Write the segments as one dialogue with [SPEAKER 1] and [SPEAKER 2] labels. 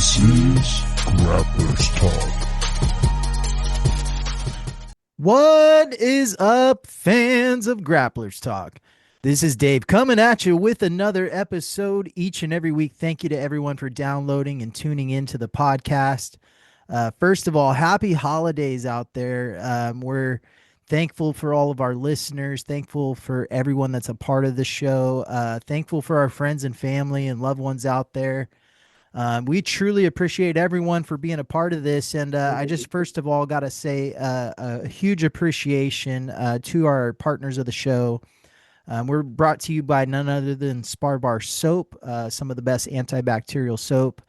[SPEAKER 1] This is Grapplers Talk.
[SPEAKER 2] What is up, fans of Grapplers Talk? This is Dave coming at you with another episode each and every week. Thank you to everyone for downloading and tuning into the podcast. First of all, happy holidays out there. We're thankful for all of our listeners, thankful for everyone that's a part of the show, thankful for our friends and family and loved ones out there. We truly appreciate everyone for being a part of this. And I just, first of all, got to say a huge appreciation to our partners of the show. We're brought to you by none other than Spar Bar Soap, some of the best antibacterial soap,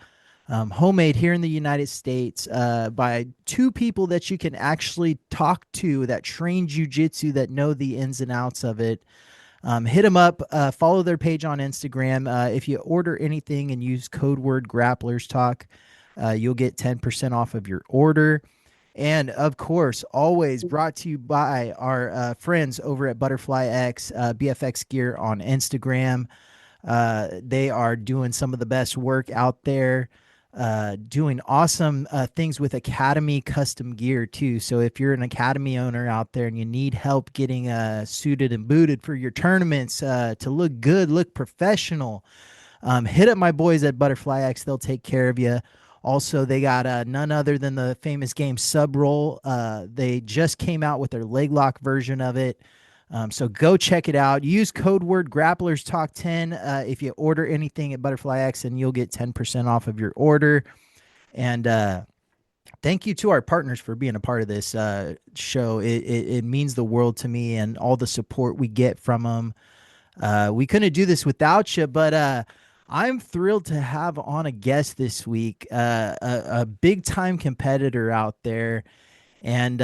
[SPEAKER 2] homemade here in the United States by two people that you can actually talk to that train jujitsu, that know the ins and outs of it. Hit them up, follow their page on Instagram. If you order anything and use code word Grapplers Talk, you'll get 10% off of your order. And of course, always brought to you by our friends over at Butterfly X, BFX Gear on Instagram. They are doing some of the best work out there, doing awesome things with Academy custom gear too. So if you're an Academy owner out there and you need help getting suited and booted for your tournaments to look good, look professional, hit up my boys at Butterfly X. They'll take care of you. Also, they got none other than the famous game Sub Roll. They just came out with their leg lock version of it. So go check it out. Use code word Grapplers Talk 10 if you order anything at Butterfly X, and you'll get 10% off of your order. And thank you to our partners for being a part of this show. It means the world to me, and all the support we get from them. We couldn't do this without you, but I'm thrilled to have on a guest this week, a big time competitor out there, and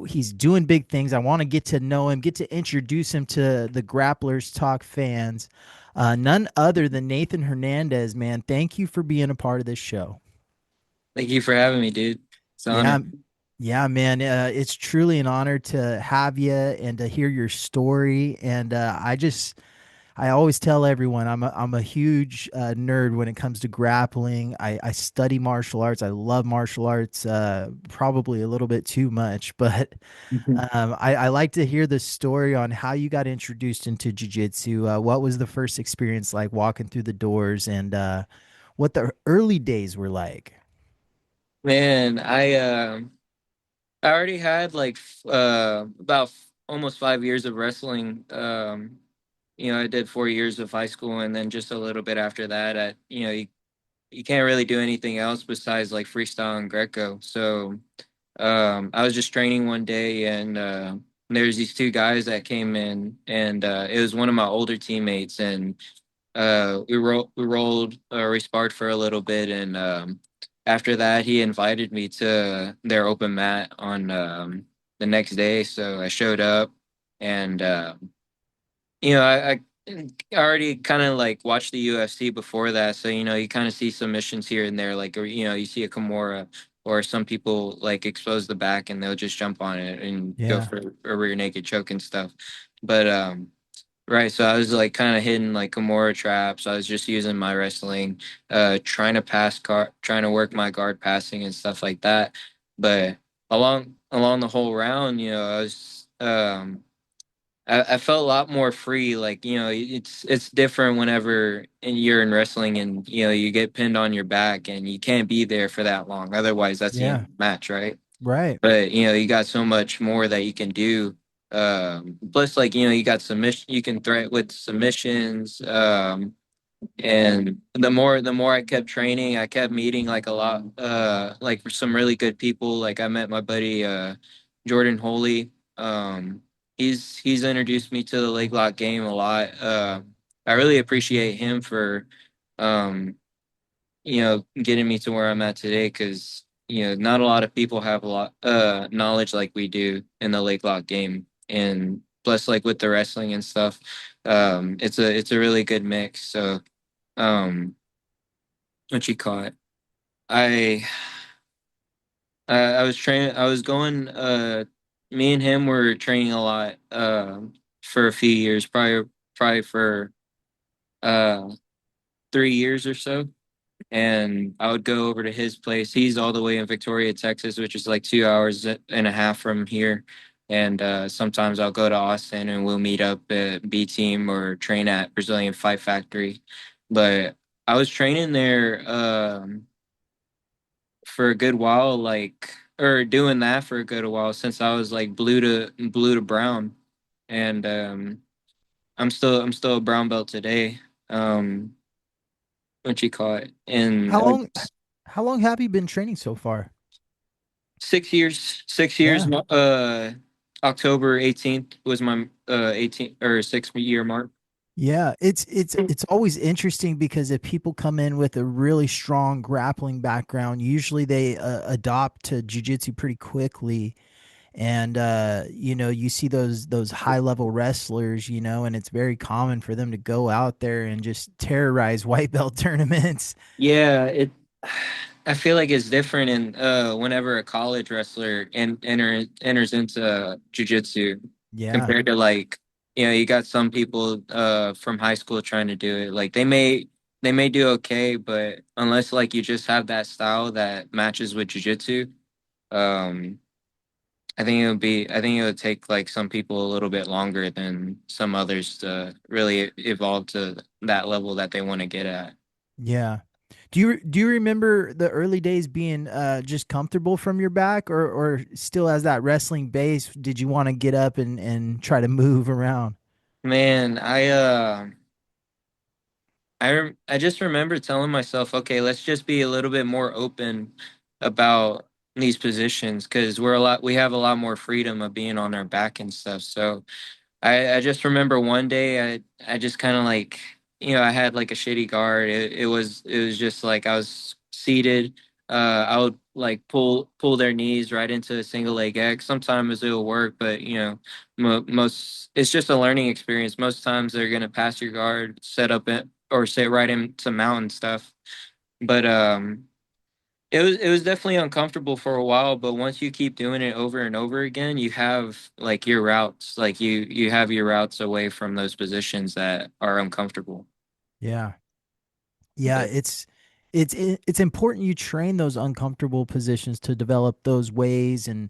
[SPEAKER 2] he's doing big things. I want to get to know him, get to introduce him to the Grapplers Talk fans. None other than Nathan Hernandez, man. Thank you for being a part of this show.
[SPEAKER 3] Thank you for having me, dude. It's an
[SPEAKER 2] Yeah,
[SPEAKER 3] honor.
[SPEAKER 2] yeah, man. It's truly an honor to have you and to hear your story. And I always tell everyone I'm a huge nerd when it comes to grappling. I study martial arts. I love martial arts, probably a little bit too much, but I like to hear the story on how you got introduced into jiu-jitsu. What was the first experience like walking through the doors, and what the early days were like?
[SPEAKER 3] Man, I already had about almost 5 years of wrestling. I did 4 years of high school, and then just a little bit after that, you can't really do anything else besides like freestyle and Greco. So I was just training one day, and there's these two guys that came in, and it was one of my older teammates, and we sparred for a little bit, and after that he invited me to their open mat on the next day. So I showed up, and I already kind of like watched the UFC before that, so you kind of see submissions here and there, like, or you see a Kimura, or some people like expose the back and they'll just jump on it and go
[SPEAKER 2] Yeah.
[SPEAKER 3] for a rear naked choke and stuff. But right, so I was like kind of hitting like Kimura traps. I was just using my wrestling, trying to trying to work my guard passing and stuff like that. But along the whole round, I felt a lot more free. Like, it's different whenever you're in wrestling, and you get pinned on your back and you can't be there for that long. Otherwise, that's the end
[SPEAKER 2] Yeah.
[SPEAKER 3] of the match, right?
[SPEAKER 2] Right.
[SPEAKER 3] But you got so much more that you can do. Plus, like, you got submission, you can threat with submissions. And the more I kept training, I kept meeting like a lot, like some really good people. Like, I met my buddy Jordan Holy. He's introduced me to the leg lock game a lot. I really appreciate him for um getting me to where I'm at today, because not a lot of people have a lot knowledge like we do in the leg lock game. And plus, like, with the wrestling and stuff, it's a really good mix. So what you call it? I I was training. I was going. Me and him were training a lot. For a few years, probably for uh 3 years or so. and I would go over to his place. He's all the way in Victoria, Texas, which is like 2 hours and a half from here. And sometimes I'll go to Austin and we'll meet up at B Team or train at Brazilian Fight Factory. But I was training there for a good while, like or doing that for a good while since I was like blue to brown, and I'm still a brown belt today. Um, what you call it? And
[SPEAKER 2] How long how long have you been training so far?
[SPEAKER 3] 6 years, 6 years.
[SPEAKER 2] Yeah.
[SPEAKER 3] October 18th was my 18 or 6 year mark.
[SPEAKER 2] Yeah, it's always interesting because if people come in with a really strong grappling background, usually they adopt to jujitsu pretty quickly. And you see those high level wrestlers, and it's very common for them to go out there and just terrorize white belt tournaments.
[SPEAKER 3] Yeah, it. I feel like it's different in whenever a college wrestler enters into jujitsu
[SPEAKER 2] Yeah.
[SPEAKER 3] compared to like you got some people from high school trying to do it. Like they may do okay, but unless like you just have that style that matches with jujitsu, um, I think it would take like some people a little bit longer than some others to really evolve to that level that they want to get at.
[SPEAKER 2] Yeah. Do you remember the early days being just comfortable from your back, or still as that wrestling base, did you want to get up and try to move around?
[SPEAKER 3] Man, I just remember telling myself, okay, let's just be a little bit more open about these positions because we have a lot more freedom of being on our back and stuff. So I just remember one day I just kind of like I had like a shitty guard. It was just like I was seated. I would like pull their knees right into a single leg X. Sometimes it'll work, but most it's just a learning experience. Most times they're gonna pass your guard, set up it or sit right into mountain stuff. But it was definitely uncomfortable for a while, but once you keep doing it over and over again, you have like your routes, like you have your routes away from those positions that are uncomfortable.
[SPEAKER 2] Yeah. Yeah,
[SPEAKER 3] But
[SPEAKER 2] it's important you train those uncomfortable positions to develop those ways, and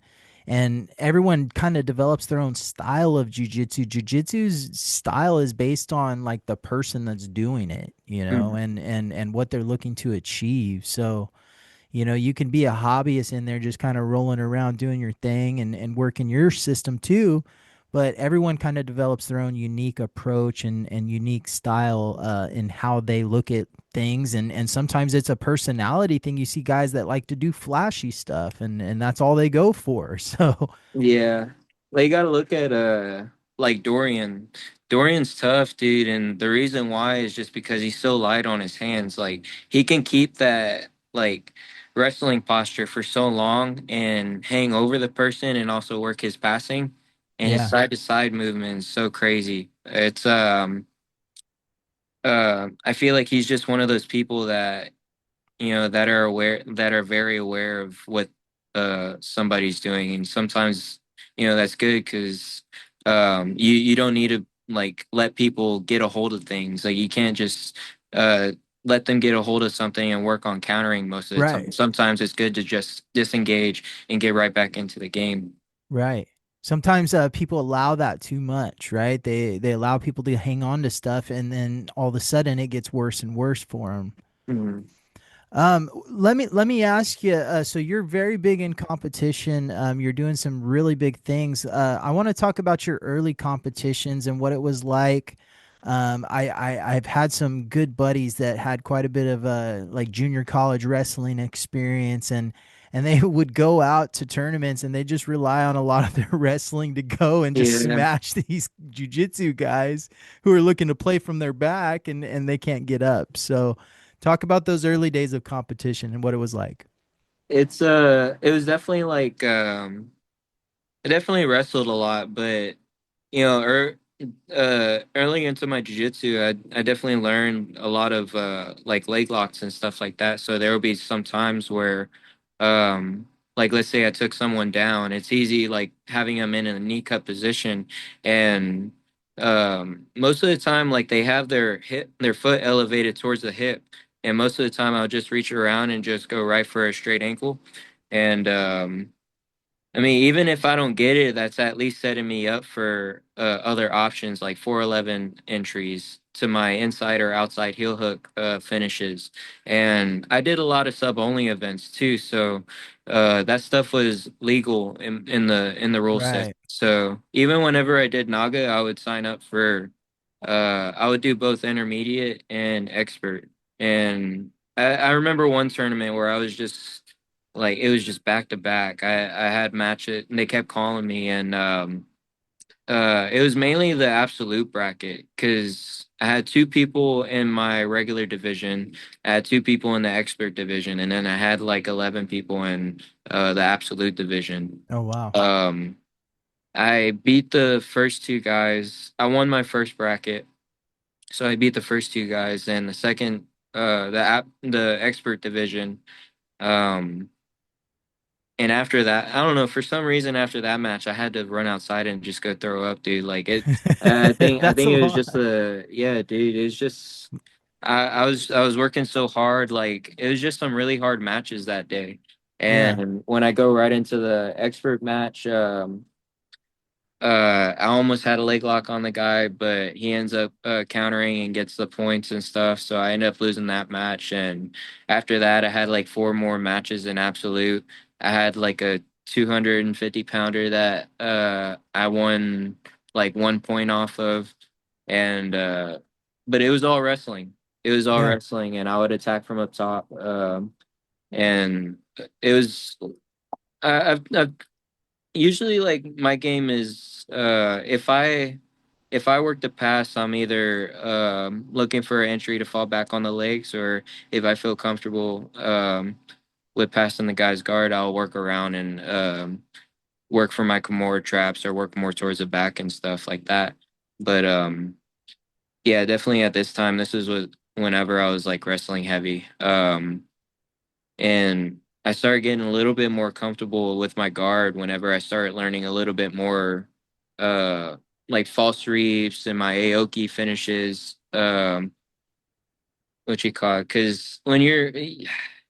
[SPEAKER 2] everyone kind of develops their own style of jujitsu. Jujitsu's style is based on like the person that's doing it,
[SPEAKER 3] Mhm.
[SPEAKER 2] and what they're looking to achieve. So, you can be a hobbyist in there just kind of rolling around doing your thing and working your system too. But everyone kind of develops their own unique approach and unique style in how they look at things. And sometimes it's a personality thing. You see guys that like to do flashy stuff and that's all they go for. So,
[SPEAKER 3] Yeah. Like you gotta look at like Dorian. Dorian's tough, dude, and the reason why is just because he's so light on his hands. Like he can keep that like wrestling posture for so long and hang over the person and also work his passing and his
[SPEAKER 2] yeah,
[SPEAKER 3] side to side movement is so crazy. It's I feel like he's just one of those people that that are very aware of what somebody's doing, and sometimes that's good because you don't need to like let people get a hold of things. Like you can't just uh let them get a hold of something and work on countering most of the time.
[SPEAKER 2] right.
[SPEAKER 3] Sometimes it's good to just disengage and get right back into the game.
[SPEAKER 2] Right. Sometimes people allow that too much, right? They allow people to hang on to stuff, and then all of a sudden it gets worse and worse for them.
[SPEAKER 3] Mhm.
[SPEAKER 2] Let me ask you. So you're very big in competition. You're doing some really big things. I want to talk about your early competitions and what it was like. I've had some good buddies that had quite a bit of like junior college wrestling experience, and they would go out to tournaments and they just rely on a lot of their wrestling to go and just
[SPEAKER 3] Yeah.
[SPEAKER 2] smash these jujitsu guys who are looking to play from their back and they can't get up. So. Talk about those early days of competition and what it was like.
[SPEAKER 3] It was definitely like I definitely wrestled a lot, but you know, early into my jiu-jitsu, I definitely learned a lot of like leg locks and stuff like that. So there will be some times where like let's say I took someone down, it's easy like having them in a knee cut position and most of the time like they have their foot elevated towards the hip and most of the time I'll just reach around and just go right for a straight ankle. And I mean, even if I don't get it, that's at least setting me up for other options like 411 entries to my inside or outside heel hook finishes. And I did a lot of sub only events too, so that stuff was legal in the rule set.
[SPEAKER 2] Right.
[SPEAKER 3] So even whenever I did Naga, I would sign up for I would do both intermediate and expert. And I remember one tournament where I was just like it was just back to back. I had matches and they kept calling me, and it was mainly the absolute bracket because I had two people in my regular division, I had two people in the expert division, and then I had like 11 people in the absolute division.
[SPEAKER 2] Oh wow.
[SPEAKER 3] um I beat the first two guys. I won my first bracket, so I beat the first two guys, and the second the expert division. um And after that, I don't know, for some reason after that match, I had to run outside and just go throw up, dude. Like it, I
[SPEAKER 2] That's a
[SPEAKER 3] think it was just
[SPEAKER 2] lot.
[SPEAKER 3] the, yeah, dude. It was just, I was working so hard. Like it was just some really hard matches that day.
[SPEAKER 2] Yeah.
[SPEAKER 3] And when I go right into the expert match, I almost had a leg lock on the guy, but he ends up countering and gets the points and stuff. So I end up losing that match. And after that, I had like four more matches in absolute. I had like a 250 pounder that I won like 1 point off of, and but it was all wrestling. It was all
[SPEAKER 2] Yeah.
[SPEAKER 3] wrestling, and I would attack from up top. And it was I've usually like my game is if I work to pass, I'm either looking for an entry to fall back on the legs, or if I feel comfortable with passing the guy's guard, I'll work around and work for my Kimura traps or work more towards the back and stuff like that. But yeah, definitely at this time, this is what whenever I was like wrestling heavy. And I started getting a little bit more comfortable with my guard whenever I started learning a little bit more uh like false reefs and my Aoki finishes, what you call it, because when you're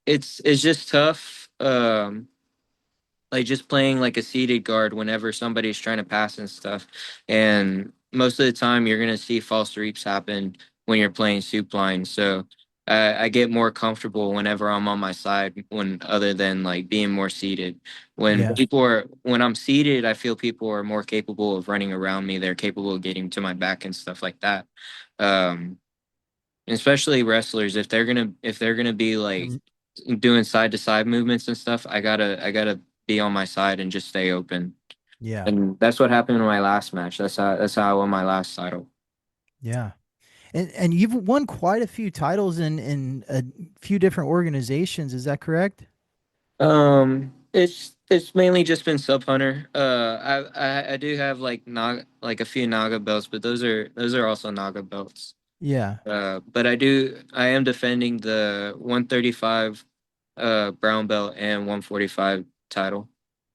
[SPEAKER 3] it's just tough, like just playing like a seated guard whenever somebody's trying to pass and stuff. And most of the time, you're gonna see false reaps happen when you're playing soup line. So I get more comfortable whenever I'm on my side, when other than like being more seated.
[SPEAKER 2] Yeah.
[SPEAKER 3] When I'm seated, I feel people are more capable of running around me. They're capable of getting to my back and stuff like that. Um, Especially wrestlers, if they're gonna be like
[SPEAKER 2] Mm,
[SPEAKER 3] doing side to side movements and stuff, I gotta be on my side and just stay open.
[SPEAKER 2] yeah.
[SPEAKER 3] And that's what happened in my last match. That's how I won my last title.
[SPEAKER 2] Yeah. And you've won quite a few titles in a few different organizations, is that correct?
[SPEAKER 3] It's mainly just been sub hunter. I do have like like a few Naga belts, but those are also Naga belts.
[SPEAKER 2] Yeah.
[SPEAKER 3] But I am defending the 135 brown belt and 145 title.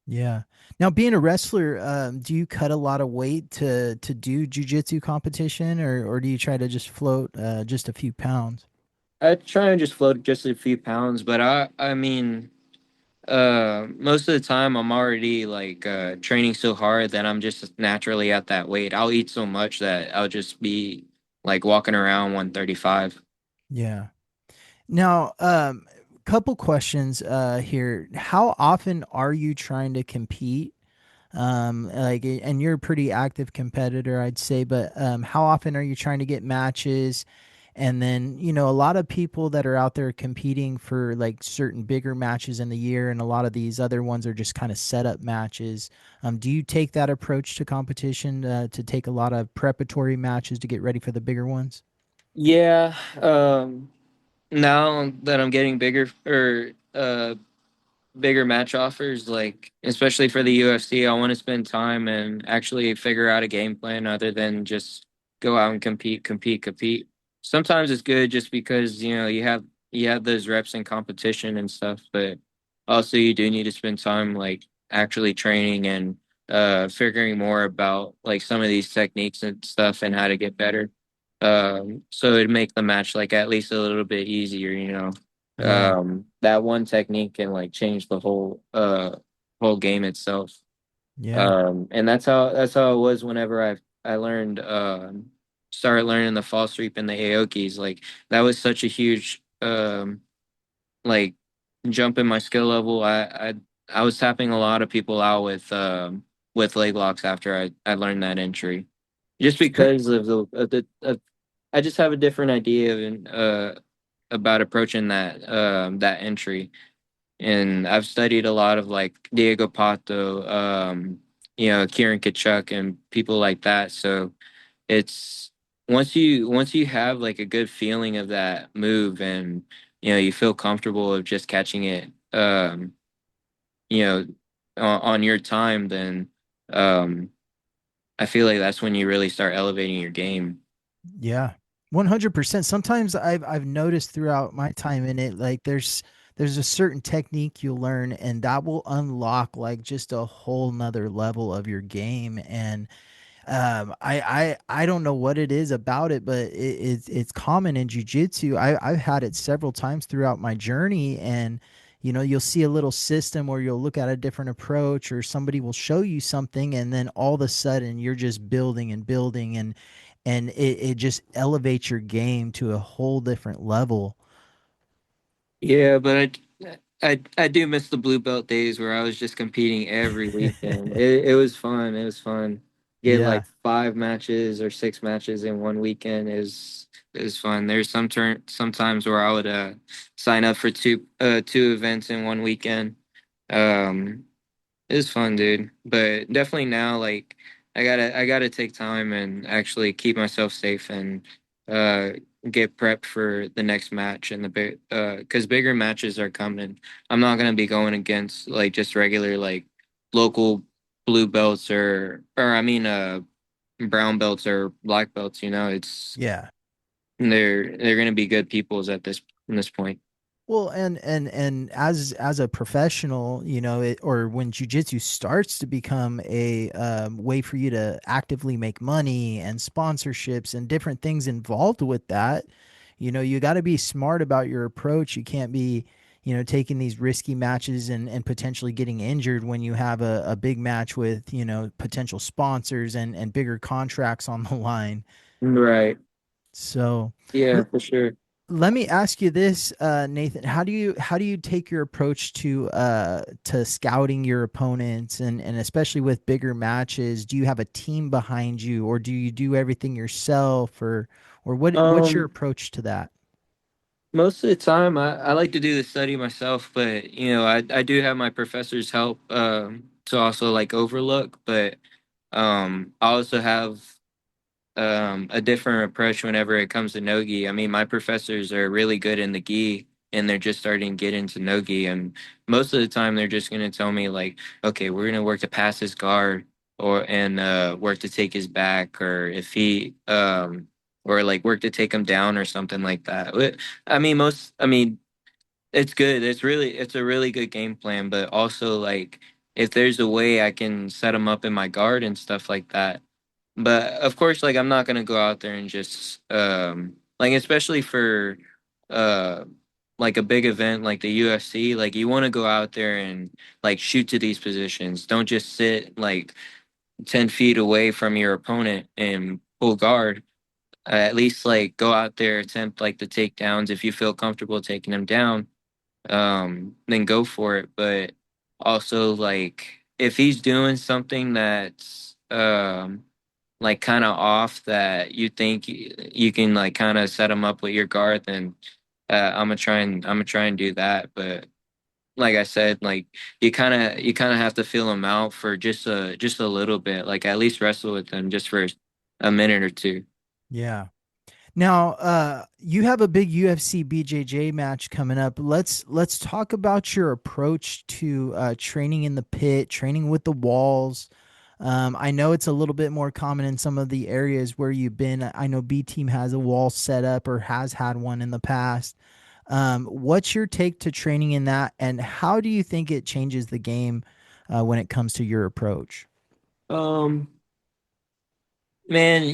[SPEAKER 2] Yeah. Now, being a wrestler, do you cut a lot of weight to do jujitsu competition, or do you try to just float just a few pounds?
[SPEAKER 3] I try and just float just a few pounds, but I mean, most of the time I'm already like training so hard that I'm just naturally at that weight. I'll eat so much that I'll just be like walking around 135.
[SPEAKER 2] Yeah. Now, couple questions here. How often are you trying to compete? And you're a pretty active competitor, I'd say, but how often are you trying to get matches? And then, a lot of people that are out there competing for like certain bigger matches in the year, and a lot of these other ones are just kind of setup matches. Do you take that approach to competition to take a lot of preparatory matches to get ready for the bigger ones?
[SPEAKER 3] Yeah, now that I'm getting bigger or bigger match offers, like especially for the UFC, I want to spend time and actually figure out a game plan other than just go out and compete. Sometimes it's good just because you have those reps in competition and stuff, but also you do need to spend time like actually training and figuring more about like some of these techniques and stuff and how to get better. So it'd make the match like at least a little bit easier, you know.
[SPEAKER 2] Yeah.
[SPEAKER 3] That one technique can like change the whole game itself.
[SPEAKER 2] Yeah.
[SPEAKER 3] And that's how it was whenever I learned started learning the fall sweep and the Aokis. Like that was such a huge like jump in my skill level. I was tapping a lot of people out with leg locks after I learned that entry. Just because of I just have a different idea about approaching that entry. And I've studied a lot of like Diego Pato, Kieran Kachuk and people like that. So it's once you have like a good feeling of that move and you feel comfortable of just catching it you know on your time, then um I feel like that's when you really start elevating your game.
[SPEAKER 2] Yeah. 100%. Sometimes I've noticed throughout my time in it, like there's a certain technique you'll learn and that will unlock like just a whole nother level of your game. And I don't know what it is about it, but it's common in jujitsu. I've had it several times throughout my journey, and you'll see a little system or you'll look at a different approach, or somebody will show you something, and then all of a sudden you're just building and building, and it just elevates your game to a whole different level.
[SPEAKER 3] Yeah, but I do miss the blue belt days where I was just competing every weekend. It was fun. It was fun. Get
[SPEAKER 2] Yeah.
[SPEAKER 3] like 5 matches or 6 matches in one weekend is fun. There's sometimes where I would sign up for two events in one weekend. Um it was fun, dude. But definitely now, like I gotta take time and actually keep myself safe and uh get prepped for the next match and the big because bigger matches are coming. I'm not gonna be going against like just regular like local blue belts or I mean brown belts or black belts. It's
[SPEAKER 2] Yeah.
[SPEAKER 3] they're gonna be good peoples at this point.
[SPEAKER 2] Well, and as a professional, or when jujitsu starts to become a way for you to actively make money and sponsorships and different things involved with that, you got to be smart about your approach. You can't be, taking these risky matches and potentially getting injured when you have a big match with, potential sponsors and bigger contracts on the line.
[SPEAKER 3] Right.
[SPEAKER 2] So,
[SPEAKER 3] Yeah, for sure.
[SPEAKER 2] let me ask you this, Nathan. How do you take your approach to scouting your opponents and especially with bigger matches? Do you have a team behind you, or do you do everything yourself, or what's your
[SPEAKER 3] Um,
[SPEAKER 2] approach to that?
[SPEAKER 3] Most of the time, I like to do the study myself, but I do have my professor's help to also like overlook. But I also have a different approach whenever it comes to nogi. I mean, my professors are really good in the gi, and they're just starting to get into nogi. And most of the time, they're just going to tell me like, okay, we're going to work to pass his guard, and work to take his back, or if he or like work to take him down or something like that. I mean, it's good. It's a really good game plan, but also like if there's a way I can set him up in my guard and stuff like that, but of course, like I'm not gonna go out there and just like especially for uh like a big event like the UFC, like you want to go out there and like shoot to these positions. Don't just sit like 10 feet away from your opponent and pull guard. At least like go out there, attempt like the takedowns if you feel comfortable taking them down. Then go for it. But also like if he's doing something that's like kind of off that you think you can like kind of set them up with your guard, then I'm gonna try and do that. But like I said, like you kind of have to feel them out for just a little bit, like at least wrestle with them just for a minute or two.
[SPEAKER 2] Yeah. Now, you have a big UFC BJJ match coming up. Let's talk about your approach to training in the pit, training with the walls. I know it's a little bit more common in some of the areas where you've been. I know B Team has a wall set up or has had one in the past. What's your take to training in that, and how do you think it changes the game when it comes to your approach?
[SPEAKER 3] Um, Man,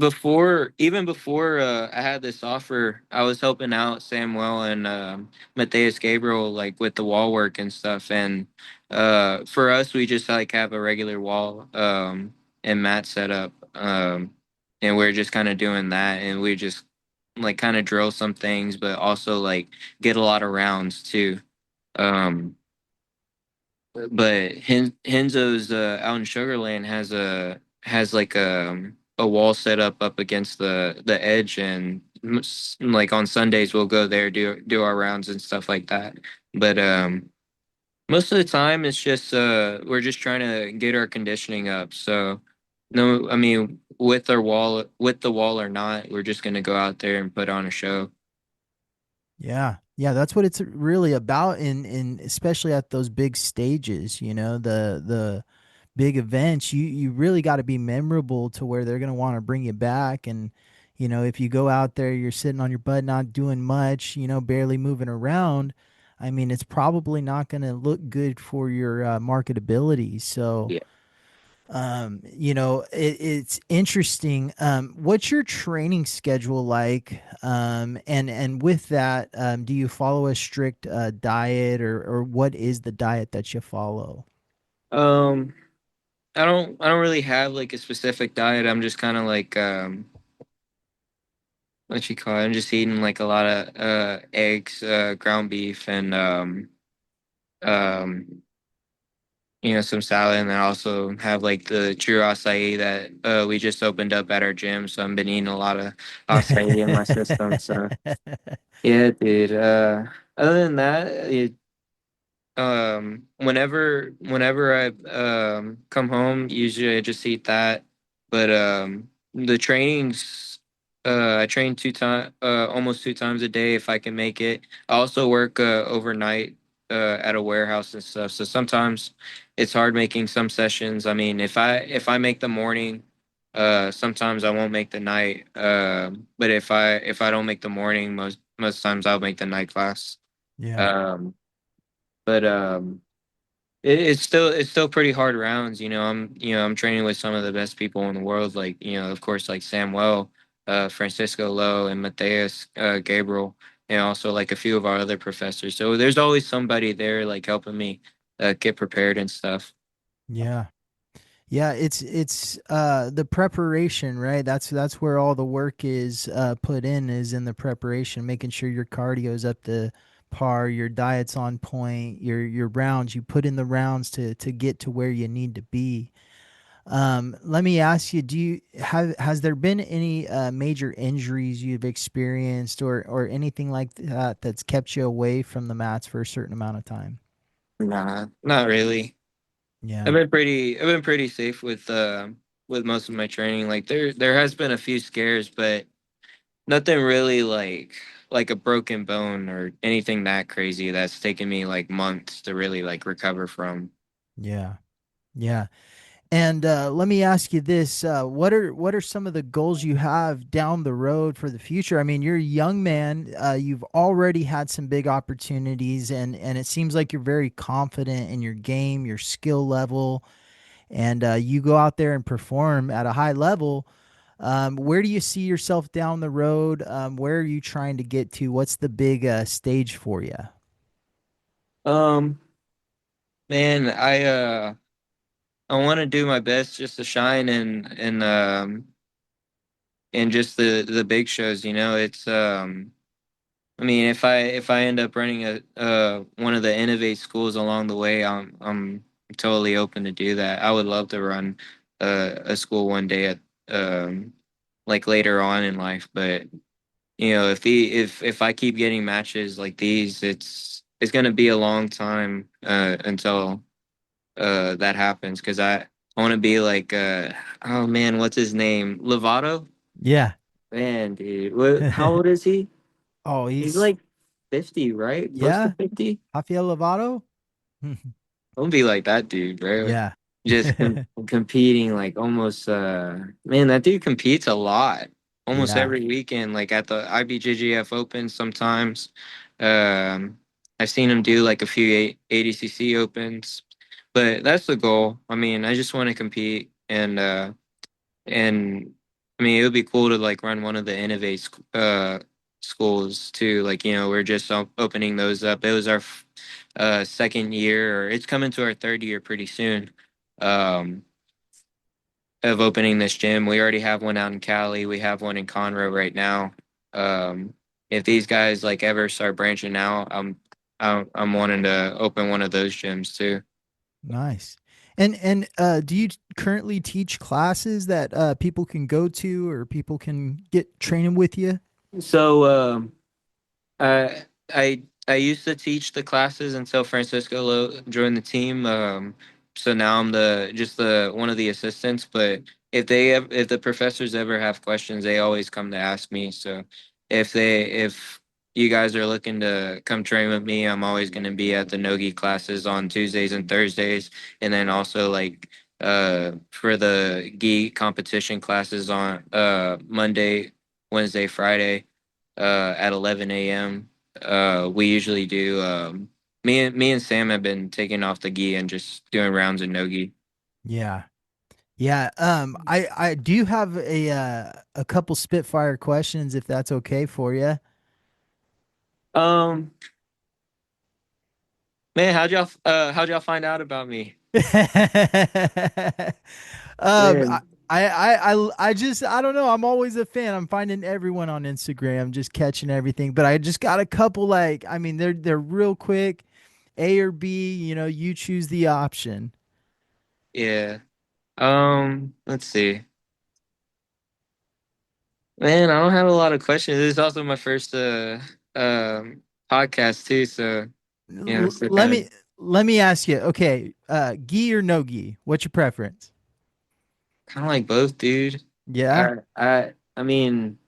[SPEAKER 3] even before I had this offer, I was helping out Samuel and Mateus Gabriel like with the wall work and stuff. And for us, we just like have a regular wall and mat setup, and we're just kind of doing that, and we just like kind of drill some things, but also like get a lot of rounds too. Um, but Henzo's out in Sugarland has like a wall set up against the edge, and like on Sundays we'll go there do our rounds and stuff like that. But most of the time it's just we're just trying to get our conditioning up. So no, I mean with the wall or not, we're just gonna go out there and put on a show.
[SPEAKER 2] Yeah. Yeah, that's what it's really about in especially at those big stages, the big events. You really got to be memorable to where they're going to want to bring you back. And if you go out there, you're sitting on your butt not doing much, barely moving around, I mean, it's probably not going to look good for your marketability. So it's interesting. What's your training schedule like? And with that, do you follow a strict diet, or what is the diet that you follow?
[SPEAKER 3] Um, I don't really have like a specific diet. I'm just kind of like what you call it? I'm just eating like a lot of eggs, ground beef, and um some salad, and then I also have like the true acai that we just opened up at our gym. So I've been eating a lot of acai in my system. So yeah, dude. Other than that, whenever I come home, usually I just eat that. But the trainings, I train almost two times a day if I can make it. I also work overnight at a warehouse and stuff, so sometimes it's hard making some sessions. I mean, if I make the morning, sometimes I won't make the night. But if I don't make the morning, most times I'll make the night class.
[SPEAKER 2] Yeah.
[SPEAKER 3] Um, but it's still pretty hard rounds. I'm training with some of the best people in the world, like of course like Samuel, Francisco Lowe, and Mateus Gabriel, and also like a few of our other professors. So there's always somebody there like helping me get prepared and stuff.
[SPEAKER 2] Yeah. Yeah, it's the preparation, right? That's where all the work is put in, is in the preparation, making sure your cardio's up to par, your diet's on point, your rounds, you put in the rounds to get to where you need to be. Let me ask you, has there been any major injuries you've experienced, or anything like that that's kept you away from the mats for a certain amount of time?
[SPEAKER 3] Nah, not really.
[SPEAKER 2] Yeah.
[SPEAKER 3] I've been pretty safe with most of my training. Like there has been a few scares, but nothing really like a broken bone or anything that crazy that's taken me like months to really like recover from.
[SPEAKER 2] Yeah. Yeah. And let me ask you this: what are some of the goals you have down the road for the future? I mean, you're a young man. You've already had some big opportunities, and it seems like you're very confident in your game, your skill level, and you go out there and perform at a high level. Where do you see yourself down the road? Where are you trying to get to? What's the big stage for you?
[SPEAKER 3] Um, Man, I want to do my best just to shine in just the big shows. It's I mean, if I end up running a one of the Innovate schools along the way, I'm totally open to do that. I would love to run a school one day at like later on in life, but if I keep getting matches like these, it's gonna be a long time until that happens because I want to be like oh man, what's his name? Lovato?
[SPEAKER 2] Yeah.
[SPEAKER 3] Man, dude, how old is he?
[SPEAKER 2] Oh,
[SPEAKER 3] He's
[SPEAKER 2] he's
[SPEAKER 3] like 50, right? Close to
[SPEAKER 2] yeah.
[SPEAKER 3] 50.
[SPEAKER 2] Rafael Lovato.
[SPEAKER 3] Don't be like that dude, bro.
[SPEAKER 2] Yeah.
[SPEAKER 3] Just competing like almost man, that dude competes a lot. Almost
[SPEAKER 2] Yeah.
[SPEAKER 3] every weekend, like at the IBJJF Open sometimes. Um I've seen him do like a few ADCC Opens. But that's the goal. I mean, I just want to compete and I mean, it would be cool to like run one of the schools too. Like, we're just opening those up. It was our second year, or it's coming to our third year pretty soon. Um, of opening this gym. We already have one out in Cali. We have one in Conroe right now. Um, if these guys like ever start branching out, I'm wanting to open one of those gyms too.
[SPEAKER 2] Nice. And do you currently teach classes that people can go to or people can get training with you?
[SPEAKER 3] So I used to teach the classes until joined the team. So now I'm the just the one of the assistants. But if the professors ever have questions, they always come to ask me. So if you guys are looking to come train with me, I'm always going to be at the Nogi classes on Tuesdays and Thursdays, and then also like for the gi competition classes on Monday, Wednesday, Friday at 11 a.m. We usually do. Me and Sam have been taking off the gi and just doing rounds of no gi.
[SPEAKER 2] Yeah. Yeah. I do have a couple Spitfire questions if that's okay for you.
[SPEAKER 3] Um, Man, how'd y'all find out about me?
[SPEAKER 2] Um, I,
[SPEAKER 3] Man,
[SPEAKER 2] I just, I don't know. I'm always a fan. I'm finding everyone on Instagram, just catching everything. But I just got a couple, like, I mean, they're real quick, A or B. You choose the option.
[SPEAKER 3] yeah. Let's see. Man, I don't have a lot of questions. This is also my first podcast too, so so
[SPEAKER 2] Let
[SPEAKER 3] kind of
[SPEAKER 2] me ask you. Okay, gi or no gi? What's your preference?
[SPEAKER 3] like both, dude.
[SPEAKER 2] Yeah,
[SPEAKER 3] I mean,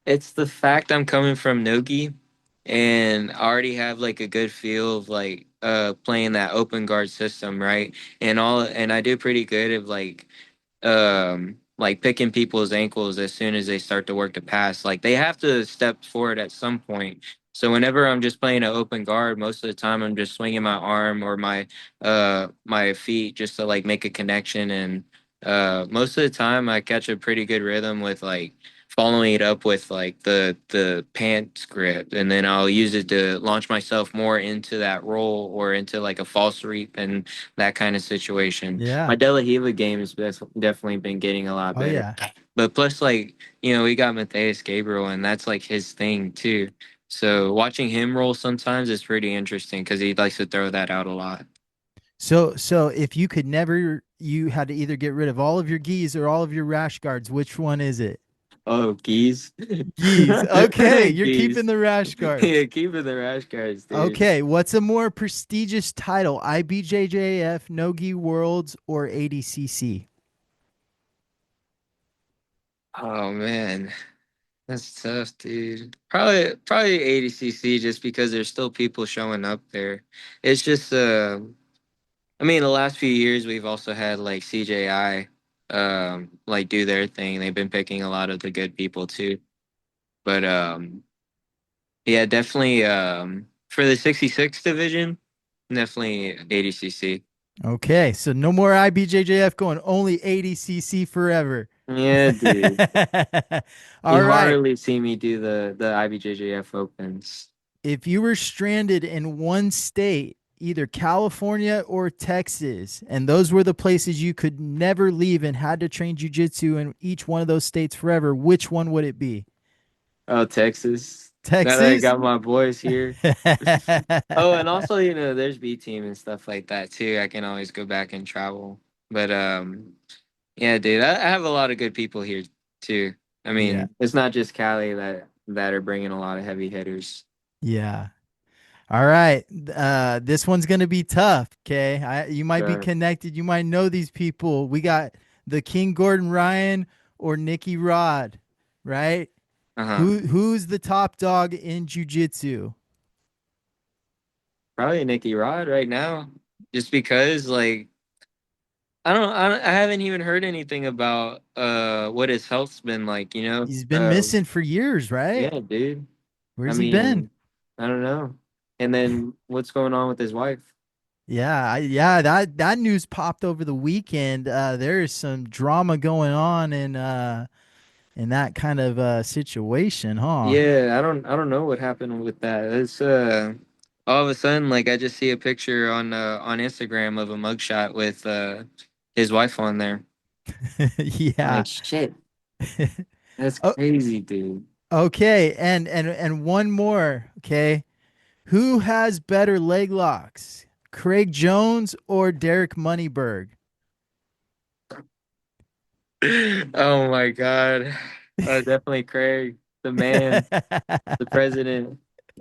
[SPEAKER 3] it's the fact I'm coming from Nogi and I already have like a good feel of like playing that open guard system, right? And I do pretty good of like picking people's ankles as soon as they start to work the pass. Like they have to step forward at some point. So whenever I'm just playing an open guard, most of the time I'm just swinging my arm or my feet just to like make a connection. And most of the time I catch a pretty good rhythm with like following it up with like the pants grip, and then I'll use it to launch myself more into that role or into like a false reap and that kind of situation.
[SPEAKER 2] yeah.
[SPEAKER 3] My De La Hiva game has definitely been getting a lot
[SPEAKER 2] Oh
[SPEAKER 3] better.
[SPEAKER 2] yeah.
[SPEAKER 3] But plus, like, we got Matthias Gabriel, and that's like his thing too. So watching him roll sometimes is pretty interesting because he likes to throw that out a lot.
[SPEAKER 2] So if you could never, you had to either get rid of all of your gis or all of your rash guards. Which one is it?
[SPEAKER 3] Oh, geese.
[SPEAKER 2] Gis. Okay, you're keeping
[SPEAKER 3] Geese.
[SPEAKER 2] the rash guards.
[SPEAKER 3] Yeah, keeping the rash guards, dude.
[SPEAKER 2] Okay, what's a more prestigious title? IBJJF, Nogi Worlds, or ADCC?
[SPEAKER 3] Oh man, that's tough, dude. Probably ADCC just because there's still people showing up there. It's just I mean, the last few years we've also had like CJI like do their thing. They've been picking a lot of the good people too. But yeah, definitely for the 66 division, definitely ADCC.
[SPEAKER 2] Okay, so no more IBJJF going, only ADCC forever.
[SPEAKER 3] Yeah, dude.
[SPEAKER 2] All
[SPEAKER 3] You
[SPEAKER 2] right.
[SPEAKER 3] hardly see me do the IBJJF opens.
[SPEAKER 2] If you were stranded in one state, either California or Texas, and those were the places you could never leave and had to train jujitsu in each one of those states forever, which one would it be?
[SPEAKER 3] Oh, Texas. Now that I
[SPEAKER 2] Texas?
[SPEAKER 3] got my boys here. Oh, and also, there's B team and stuff like that too. I can always go back and travel. But yeah, dude, I have a lot of good people here too. I
[SPEAKER 2] Yeah.
[SPEAKER 3] mean, it's not just Cali that are bringing a lot of heavy hitters.
[SPEAKER 2] Yeah. All right. This one's gonna be tough. Okay. You might be
[SPEAKER 3] Sure.
[SPEAKER 2] connected. You might know these people. We got the King Gordon Ryan or Nicky Rod, right?
[SPEAKER 3] Uh-huh.
[SPEAKER 2] Who's the top dog in jujitsu?
[SPEAKER 3] Probably Nicky Rod right now. Just because like I haven't even heard anything about what his health's been like, you know?
[SPEAKER 2] He's been missing for years, right?
[SPEAKER 3] Yeah, dude. I
[SPEAKER 2] Where's he been?
[SPEAKER 3] mean, I don't know. And then what's going on with his wife?
[SPEAKER 2] Yeah, yeah, that news popped over the weekend. There is some drama going on in that kind of situation, huh?
[SPEAKER 3] Yeah, I don't know what happened with that. It's all of a sudden like I just see a picture on Instagram of a mugshot with his wife on there. I'm
[SPEAKER 2] Yeah.
[SPEAKER 3] like, shit, that's
[SPEAKER 2] Oh,
[SPEAKER 3] crazy, dude.
[SPEAKER 2] okay, and one more. Okay, who has better leg locks, Craig Jones or Derek Moneyberg?
[SPEAKER 3] Oh my God. Definitely Craig, the man, the president,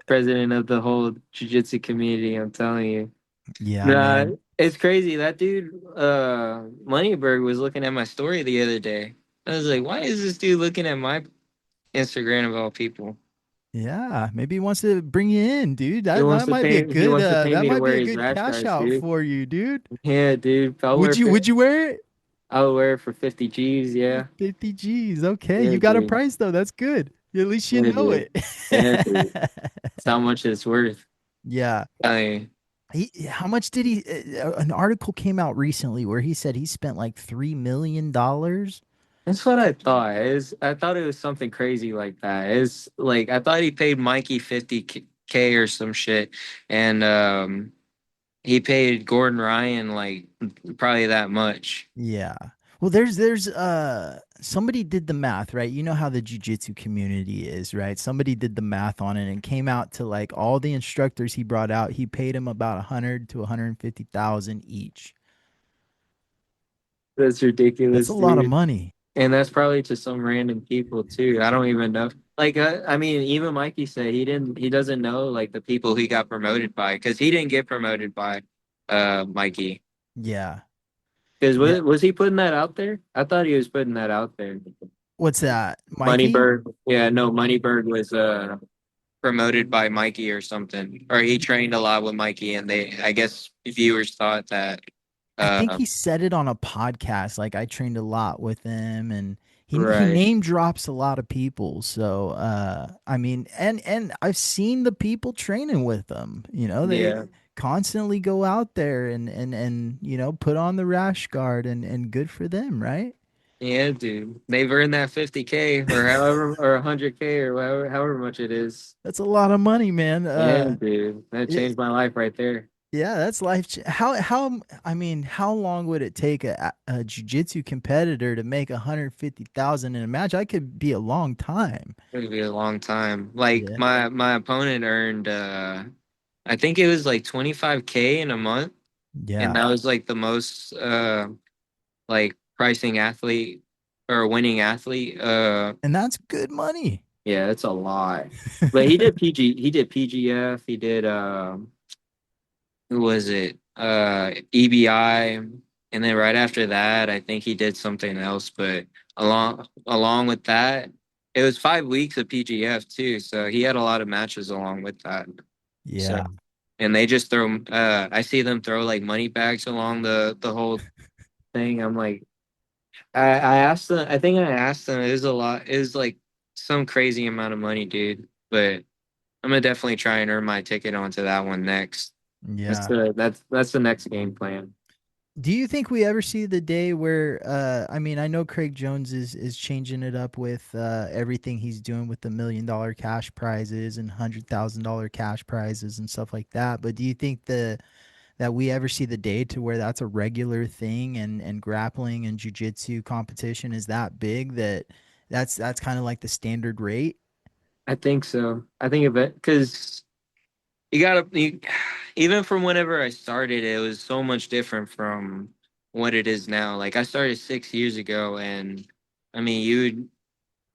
[SPEAKER 3] president of the whole jiu-jitsu community, I'm telling you.
[SPEAKER 2] Yeah,
[SPEAKER 3] Nah,
[SPEAKER 2] man.
[SPEAKER 3] it's crazy. That dude, Moneyberg was looking at my story the other day. I was like, why is this dude looking at my Instagram of all people?
[SPEAKER 2] Yeah, maybe he wants to bring you in, dude.
[SPEAKER 3] He
[SPEAKER 2] That
[SPEAKER 3] wants
[SPEAKER 2] that
[SPEAKER 3] to
[SPEAKER 2] might be a
[SPEAKER 3] pay he
[SPEAKER 2] good
[SPEAKER 3] wants to pay me to wear his rash
[SPEAKER 2] cash
[SPEAKER 3] guards,
[SPEAKER 2] out
[SPEAKER 3] dude.
[SPEAKER 2] for you, dude.
[SPEAKER 3] Yeah, dude.
[SPEAKER 2] Would you wear it?
[SPEAKER 3] I would wear it for 50 G's, yeah.
[SPEAKER 2] 50 G's. Okay,
[SPEAKER 3] Yeah,
[SPEAKER 2] you got a
[SPEAKER 3] dude.
[SPEAKER 2] price though. That's good. At least you
[SPEAKER 3] Yeah,
[SPEAKER 2] know
[SPEAKER 3] dude.
[SPEAKER 2] it.
[SPEAKER 3] Yeah, dude. That's how much it's worth.
[SPEAKER 2] Yeah.
[SPEAKER 3] I
[SPEAKER 2] How much did he? An article came out recently where he said he spent like $3 million.
[SPEAKER 3] That's what I thought. I thought it was something crazy like that. It's like I thought he paid Mikey 50K or some shit, and he paid Gordon Ryan like probably that much.
[SPEAKER 2] Yeah. Well, there's somebody did the math, right? You know how the jujitsu community is, right? Somebody did the math on it and came out to like all the instructors he brought out, he paid him about 100 to 150,000 each.
[SPEAKER 3] That's
[SPEAKER 2] That's
[SPEAKER 3] ridiculous,
[SPEAKER 2] a lot of
[SPEAKER 3] dude.
[SPEAKER 2] money.
[SPEAKER 3] And that's probably to some random people too. I don't even know. Like, I mean, even Mikey said he doesn't know like the people he got promoted by because he didn't get promoted by Mikey.
[SPEAKER 2] Yeah.
[SPEAKER 3] Because
[SPEAKER 2] Yeah.
[SPEAKER 3] was he putting that out there? I thought he was putting that out there.
[SPEAKER 2] What's that? Mikey?
[SPEAKER 3] Moneybird, yeah, no, Moneybird was promoted by Mikey or something, or he trained a lot with Mikey, and I guess viewers thought that,
[SPEAKER 2] I think
[SPEAKER 3] uh,
[SPEAKER 2] he said it on a podcast. Like I trained a lot with him, and he
[SPEAKER 3] right,
[SPEAKER 2] name drops a lot of people. So I mean, and I've seen the people training with them. You know, they
[SPEAKER 3] yeah,
[SPEAKER 2] constantly go out there and put on the rash guard, and good for them, right?
[SPEAKER 3] yeah, dude, they've earned that 50K or however or 100K or however much it is.
[SPEAKER 2] That's a lot of money, man.
[SPEAKER 3] Yeah, dude, that
[SPEAKER 2] It,
[SPEAKER 3] changed my life right there.
[SPEAKER 2] yeah, that's how I mean, how long would it take a jiu-jitsu competitor to make 150,000 in a match? I could be a long time.
[SPEAKER 3] It would be a long time. Like
[SPEAKER 2] Yeah.
[SPEAKER 3] my opponent earned, I think it was like 25K in a month, and
[SPEAKER 2] Yeah.
[SPEAKER 3] that was like the most like pricing athlete or winning athlete.
[SPEAKER 2] And that's good money.
[SPEAKER 3] Yeah, it's a lot. But he did PGF, he did who was it? EBI, and then right after that, I think he did something else, but along with that, it was 5 weeks of PGF too, so he had a lot of matches along with that. So
[SPEAKER 2] Yeah.
[SPEAKER 3] and they just throw I see them throw like money bags along the whole thing. I'm like I asked them. I think I asked them. It was a lot. It was like some crazy amount of money, dude. But I'm gonna definitely try and earn my ticket onto that one next.
[SPEAKER 2] Yeah.
[SPEAKER 3] That's the next game plan.
[SPEAKER 2] Do you think we ever see the day where I mean, I know Craig Jones is changing it up with everything he's doing with the $1 million cash prizes and $100,000 cash prizes and stuff like that, but do you think that we ever see the day to where that's a regular thing and grappling and jujitsu competition is that big that that's kind of like the standard rate?
[SPEAKER 3] I think so. I think of it because even from whenever I started, it was so much different from what it is now. Like I started 6 years ago, and I mean,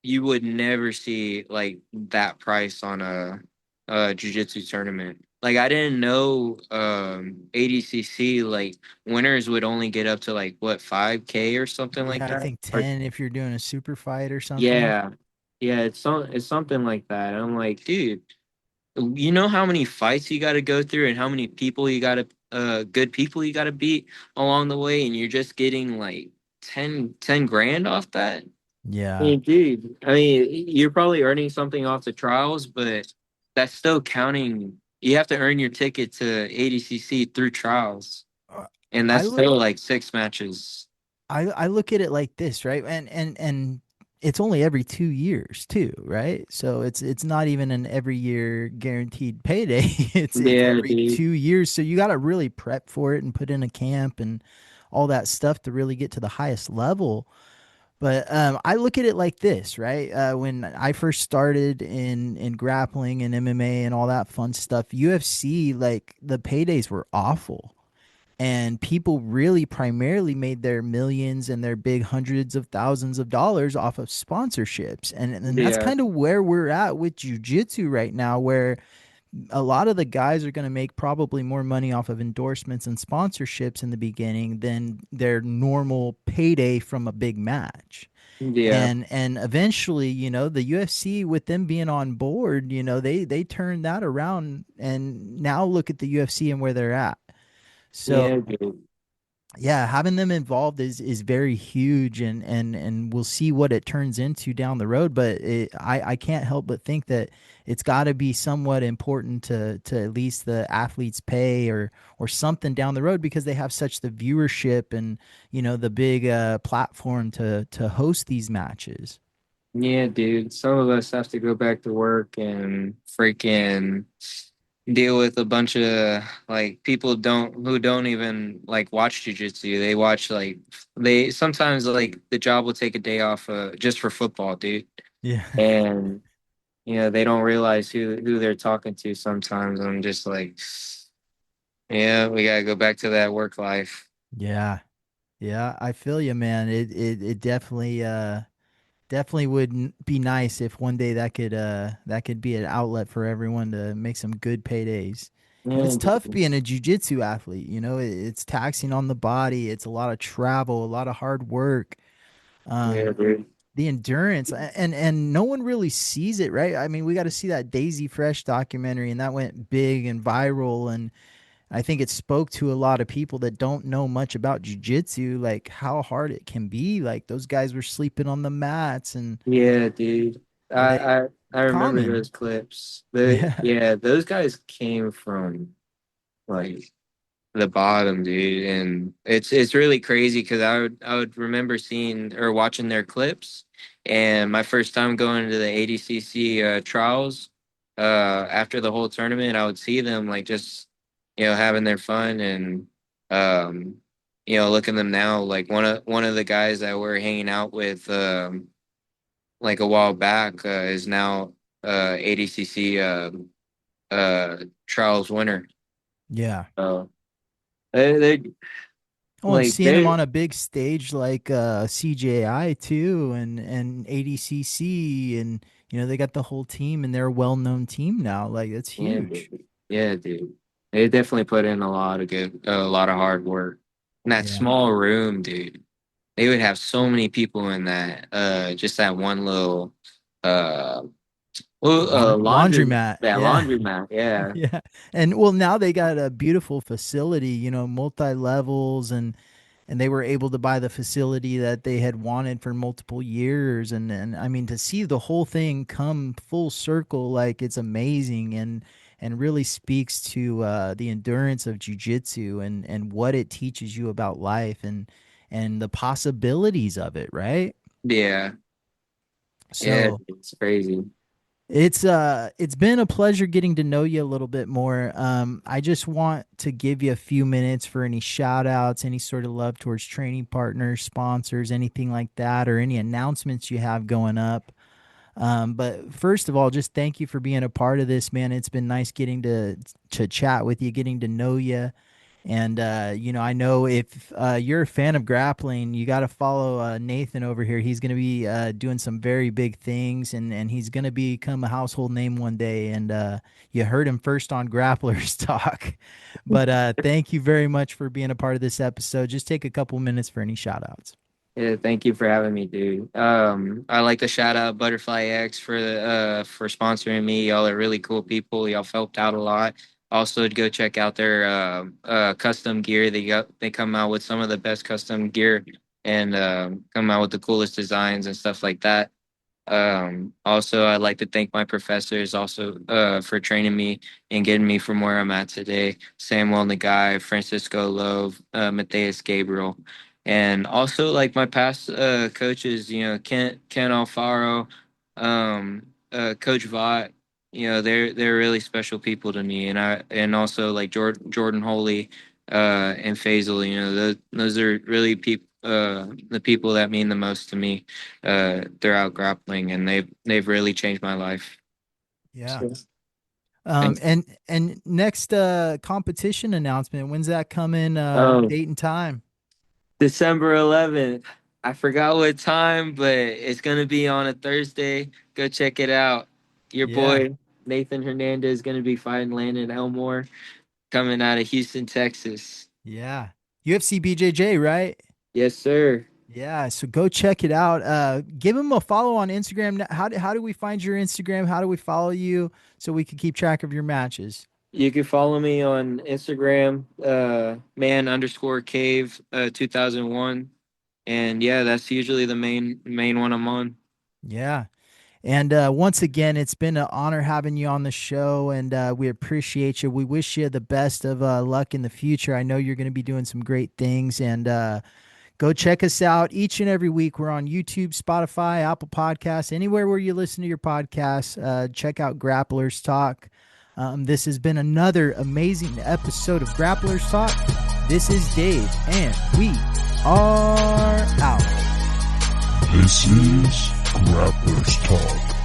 [SPEAKER 3] you would never see like that price on a jiu-jitsu tournament. Like I didn't know ADCC like winners would only get up to like what 5K or something like
[SPEAKER 2] Yeah, I
[SPEAKER 3] that.
[SPEAKER 2] think
[SPEAKER 3] Or
[SPEAKER 2] 10 if you're doing a super fight or something.
[SPEAKER 3] yeah. Yeah, it's something like that. I'm like, dude, you know how many fights you got to go through and how many people you got to good people you got to beat along the way, and you're just getting like 10 grand off that.
[SPEAKER 2] Yeah.
[SPEAKER 3] Hey, dude, I mean, you're probably earning something off the trials, but that's still counting. You have to earn your ticket to ADCC through trials,
[SPEAKER 2] Uh,
[SPEAKER 3] and
[SPEAKER 2] I
[SPEAKER 3] that's
[SPEAKER 2] look
[SPEAKER 3] still like 6 matches.
[SPEAKER 2] I look at it like this, right? And it's only every 2 years too, right? So it's not even an every year guaranteed payday. It's
[SPEAKER 3] Yeah,
[SPEAKER 2] every
[SPEAKER 3] dude.
[SPEAKER 2] 2 years. So you got to really prep for it and put in a camp and all that stuff to really get to the highest level. But I look at it like this, right? When I first started in grappling and MMA and all that fun stuff, UFC, like the paydays were awful, and people really primarily made their millions and their big hundreds of thousands of dollars off of sponsorships. And that's
[SPEAKER 3] Yeah,
[SPEAKER 2] kind of where we're at with jujitsu right now, where a lot of the guys are going to make probably more money off of endorsements and sponsorships in the beginning than their normal payday from a big match.
[SPEAKER 3] yeah,
[SPEAKER 2] And eventually, the UFC, with them being on board, they turned that around, and now look at the UFC and where they're at. So
[SPEAKER 3] yeah, dude.
[SPEAKER 2] yeah, having them involved is very huge, and we'll see what it turns into down the road. But I can't help but think that it's got to be somewhat important to at least the athletes' pay or something down the road, because they have such the viewership and the big platform to host these matches.
[SPEAKER 3] Yeah, dude. Some of us have to go back to work and freaking deal with a bunch of like people don't who don't even like watch jujitsu. They watch like they sometimes like the job will take a day off just for football, dude.
[SPEAKER 2] Yeah.
[SPEAKER 3] And they don't realize who they're talking to sometimes. I'm just like, yeah, we gotta go back to that work life.
[SPEAKER 2] Yeah. Yeah, I feel you, man. It definitely definitely would be nice if one day that could be an outlet for everyone to make some good paydays. And
[SPEAKER 3] Yeah,
[SPEAKER 2] it's tough
[SPEAKER 3] dude.
[SPEAKER 2] being a jujitsu athlete, it's taxing on the body, it's a lot of travel, a lot of hard work.
[SPEAKER 3] Yeah,
[SPEAKER 2] Um
[SPEAKER 3] dude.
[SPEAKER 2] the endurance, and no one really sees it, right? I mean, we got to see that Daisy Fresh documentary, and that went big and viral, and I think it spoke to a lot of people that don't know much about jujitsu, like how hard it can be. Like those guys were sleeping on the mats, and
[SPEAKER 3] Yeah, dude. I
[SPEAKER 2] like
[SPEAKER 3] I I remember
[SPEAKER 2] common.
[SPEAKER 3] those clips.
[SPEAKER 2] Yeah.
[SPEAKER 3] Yeah, those guys came from like the bottom, dude, and it's really crazy because I would remember seeing or watching their clips, and my first time going to the ADCC trials, after the whole tournament, I would see them like just having their fun and um look at them now like one of the guys that we're hanging out with like a while back is now ADCC trials winner.
[SPEAKER 2] Yeah.
[SPEAKER 3] So they
[SPEAKER 2] Oh, and
[SPEAKER 3] like
[SPEAKER 2] seeing him
[SPEAKER 3] they
[SPEAKER 2] on a big stage like CJI too, and ADCC, and they got the whole team, and they're a well-known team now. Like that's
[SPEAKER 3] yeah,
[SPEAKER 2] huge.
[SPEAKER 3] dude. Yeah, dude. They definitely put in a lot of hard work. In that
[SPEAKER 2] Yeah.
[SPEAKER 3] small room, dude. They would have so many people in that just that one little uh
[SPEAKER 2] Laundromat. Yeah.
[SPEAKER 3] laundromat. Yeah.
[SPEAKER 2] Yeah. And well, now they got a beautiful facility, multi levels, and they were able to buy the facility that they had wanted for multiple years, and I mean, to see the whole thing come full circle, like it's amazing, and really speaks to the endurance of jujitsu, and what it teaches you about life, and the possibilities of it, right?
[SPEAKER 3] Yeah. Yeah,
[SPEAKER 2] So
[SPEAKER 3] it's crazy.
[SPEAKER 2] it's been a pleasure getting to know you a little bit more. I just want to give you a few minutes for any shout outs, any sort of love towards training partners, sponsors, anything like that, or any announcements you have going up. But first of all, just thank you for being a part of this, man. It's been nice getting to chat with you, getting to know you. And I know if you're a fan of grappling, you got to follow Nathan over here. He's going to be doing some very big things, and he's going to become a household name one day. And you heard him first on Grapplers Talk. But thank you very much for being a part of this episode. Just take a couple minutes for any shout outs.
[SPEAKER 3] Yeah, thank you for having me, dude. I like to shout out Butterfly X for sponsoring me. Y'all are really cool people. Y'all helped out a lot. Also, go check out their custom gear. They come out with some of the best custom gear and come out with the coolest designs and stuff like that. Also, I'd like to thank my professors also for training me and getting me from where I'm at today. Samuel Nagai, Francisco Love, Matthias Gabriel. and also like my past coaches, Ken Alfaro, Coach Vaught, they're really special people to me, and also like Jordan Holy, and Faisal, those are really the people that mean the most to me throughout grappling, and they've really changed my life.
[SPEAKER 2] Yeah.
[SPEAKER 3] So, thanks.
[SPEAKER 2] And next competition announcement, when's that coming?
[SPEAKER 3] Um,
[SPEAKER 2] Date and time?
[SPEAKER 3] December 11th. I forgot what time, but it's gonna be on a Thursday. Go check it out. Your
[SPEAKER 2] Yeah.
[SPEAKER 3] boy Nathan Hernandez is gonna be fighting Landon Elmore, coming out of Houston, Texas.
[SPEAKER 2] Yeah. UFC BJJ, right?
[SPEAKER 3] Yes, sir.
[SPEAKER 2] Yeah, so go check it out. Give him a follow on Instagram. How do we find your Instagram? How do we follow you so we can keep track of your matches?
[SPEAKER 3] You can follow me on Instagram, man_cave 2001. And yeah, that's usually the main one I'm on.
[SPEAKER 2] Yeah. And once again, it's been an honor having you on the show, and we appreciate you. We wish you the best of luck in the future. I know you're going to be doing some great things, and go check us out each and every week. We're on YouTube, Spotify, Apple Podcasts, anywhere where you listen to your podcasts. Check out Grapplers Talk. This has been another amazing episode of Grapplers Talk. This is Dave, and we are out.
[SPEAKER 1] This is Grapplers Talk.